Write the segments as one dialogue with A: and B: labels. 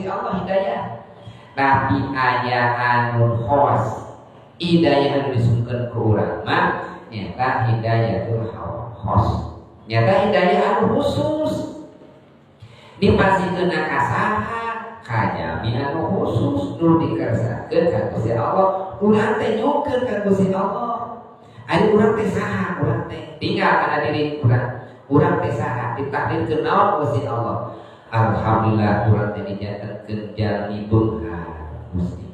A: Allah hidayah. Tapi aya anu khos, hidayah anu disungkeun ku urang mah nyata hidayatul khos. Nyata hidayah anu khusus. Dipasikeun ka saha? Ka jami anu khusus nu dikersakakeun ka Gusti Allah. Urang teh nyukeun ka Gusti Allah. Ari urang teh saha? Urang teh tinggal kana diri urang. Urang teh saha? Ditakdirkeun naon Gusti Allah. Alhamdulillah urang teh dijadikeun jalmi beunghar Gusti.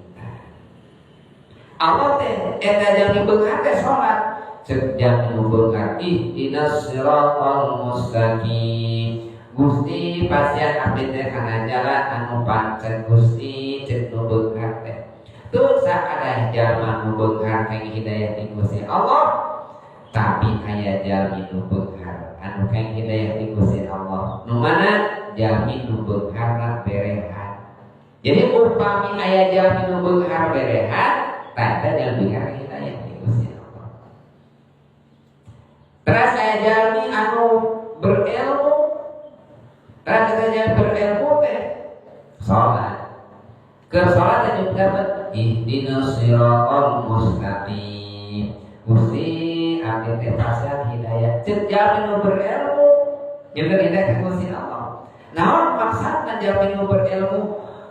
A: Allah teh eta jalmi beunghar teh salat. Ceuk jalmi beunghar ihdinas siratal mustaqim. Gusti pasian abdi teh kana jalan anu pancet Gusti ceuk nu beunghar teh. Teu sakada jalma nu beunghar kang hidayah ti Gusti Allah. Tapi aya jalmi nu beunghar anu kang hidayah ti Gusti Allah. Nu mana jalmi nu beungharna berehan. Jadi upami aya jalmi nu beunghar berehan, tanda jalmi kang hidayah ti Gusti Allah. Terus aya jalmi anu berilmu. Terus aya berilmu teh salat. Keur salat juga ihdinas siratal mustaqim. Gusti abdi teh pasian hidayah ceuk jalmi nu berilmu. Juga hidayah Gusti Allah. Naon maksudna jalmi nu berilmu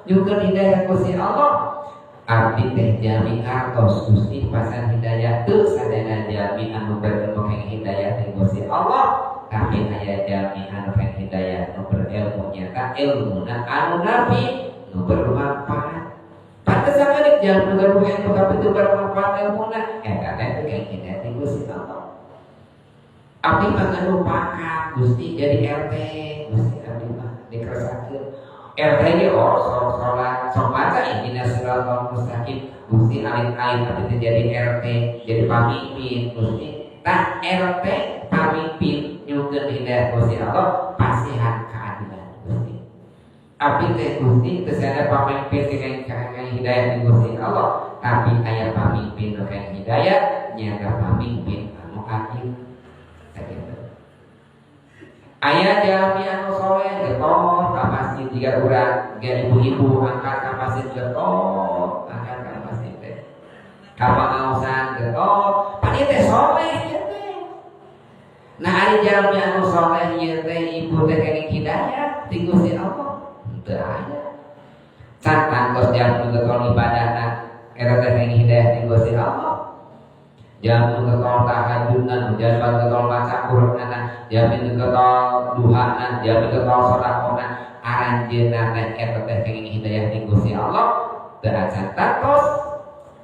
A: juga hidayah Gusti Allah? Abdi teh jalmi artos Gusti pasian hidayah teu sadaya jalmi anu berilmu kang hidayah ti Gusti Allah. Tapi aya jalmi anu kang hidayah nu berilmu nyata ilmuna anu nabi nu bermanfaat. Pantes sakeudeuk jalmi nu gaduh ilmu tapi teu bermanfaat ilmuna eta teh teu kang hidayah ti Gusti Allah. Abdi mah anu pakat Gusti jadi RT, Gusti abdi mah dikersakakeun. RT ge salat sok maca ihdinas siratal mustaqim. Gusti alin-alin abdi teh jadi RT, jadi pamimpin Gusti. Tah RT pamimpin nyukeun hidayah Gusti Allah, pasihan keadilan Gusti. Abdi teh Gusti teu sada pamimpin kang hidayah ti Gusti Allah, tapi aya pamimpin nu kang hidayah nyaeta pamimpin anu adil. Aya jalmi anu soleh getor ka masjid jiga urang ge ibu-ibu angkat ka masjid getor, angkat ka masjid teh. Ka pangaosan getor, pan ieu teh soleh ieu teh. Nah ari jalmi anu soleh ieu teh ibu teh kenging hidayah ti Gusti Allah. Teu aya. Can tangtos jalmi getor ibadahna eta teh kenging hidayah ti Gusti Allah. Jamin ketol tahajudna, jamin ketol baca Qur'ana, jamin ketol duhana, jamin ketol sedekahna, aranjeunna teh eta teh kenging hidayah ti Gusti Allah, teu acan tatos.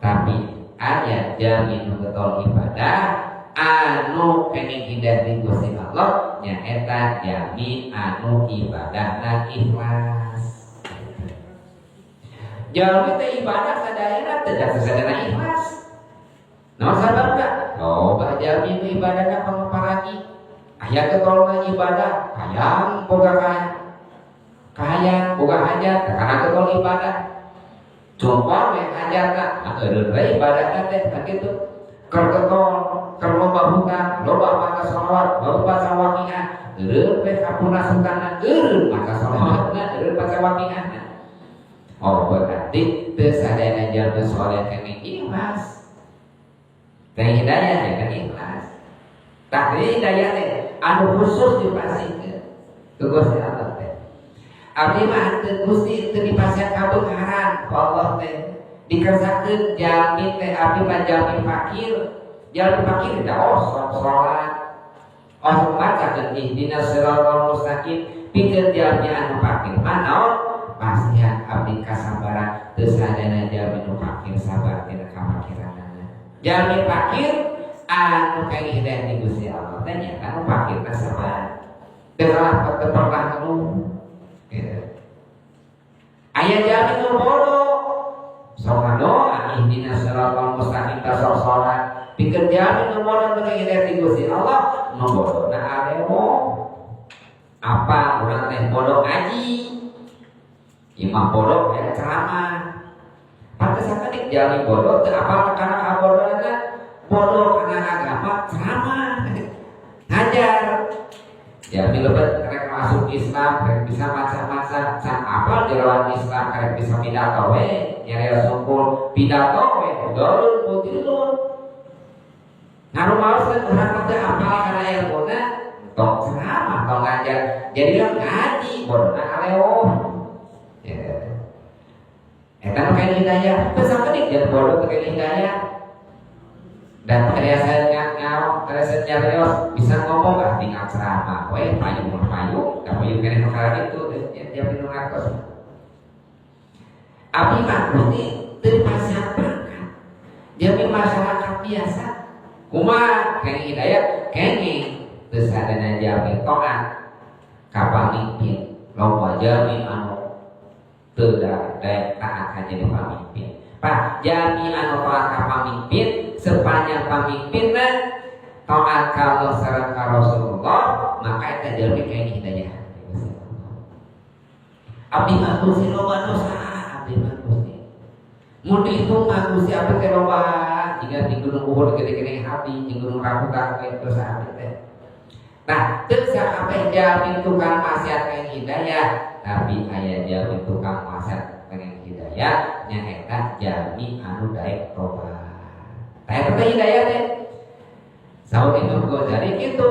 A: Tapi aya jamin ketol ibadah anu kenging hidayah ti Gusti Allah, nyaeta jamin anu ibadahna ikhlas. Jamin teh ibadah sadayana teu sadayana ikhlas. Nah sabar enggak? Loba jalmi nu ibadahna pangparagi. Aya ketolna ibadah, hayang boga kahayang boga hajat, karena ketol ibadah. Contoh we hajatna, eureun we ibadahna teh kitu. Keur ketol, keur loba buka, loba maca shalawat, loba baca waqiah, eureun we kapunasukana, eureun maca shalawatna, eureun baca waqiahna. Oh berarti teu sadayana jalmi saleh kenging ikhlas. Kang hidayah ya kan ikhlas. Tapi hidayah teh anu khusus dipasikeun ke Gusti Allah teh. Abdi mah teu Gusti teu dipasiehan kabeungharan ku Allah teh. Dikersakakeun jalmi teh abdi mah jalmi fakir. Jalmi fakir teh sok salat. Sok macakeun ihdinas siratal mustaqim pikeun jalmi anu fakir mah naon? Pasihan abdi kasabaran teu sadayana jalmi nu fakir sabar tina kafakiran. Jalmi fakir anu kenging hidayah ti Gusti Allah teh nya anu fakir teh sabar. Teu pernah ngeluh. Aya jalmi nu bodoh. Sok ngadoa ihdinas siratal mustaqim ta sok salat. Pikeun jalmi nu bodoh nu kenging hidayah ti Gusti Allah, nu bodona alemo. Apa urang teh bodoh ngaji. Imam bodoh aya ceramah. Pantes sakedik jalmi bodoh teu apa kana kabodohna, bodoh kana agama ceramah. Hajar. Jalmi lebat rek masuk Islam karek bisa maca-maca can apal di lawan Islam karek bisa pidato we nyari sungkul pidato we dolun putilun ngaruh maus kan orang teh apal karena ilmuna tong ceramah tong ngajar jadi ngaji bodona aleo ya eta nu kain hidayah teu sakedik jeung bodoh teu kain hidayah dan terasa ngau terasa nyarios bisa ngomong gak tinggal ceramah we payung kamu yang kena perkara itu dia minum ngatos abdi mah berarti dari masyarakat berangkat dia masyarakat biasa kumaha kene hidayah kene teu sadana jami toat ka pamimpin loba jami anu teu daek taat ka jadi pamimpin Pak jami anu taat ka pamimpin sepanjang pamimpinna taat ka Allah sareng ka Rasulullah maka eta jalmi kayak hidayah. Abdi mah Gusti loba dosa, abdi mah Gusti. Mun dihitung mah Gusti abdi teh loba, jika di Gunung Uhud gede-gede hati, di Gunung Rambutan kayak dosa abdi teh. Nah, teu sakabeh jalmi tukang maksiat kayak hidayah, tapi aya jalmi tukang maksiat kayak hidayah nyaeta jalmi anu daek tobat. Taya teh hidayah teh. Saur Imam Ghazali kitu,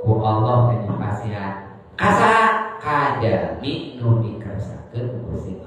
A: ku Allah teh pasihan. Asa kajalmi nu dikersakeun Gusti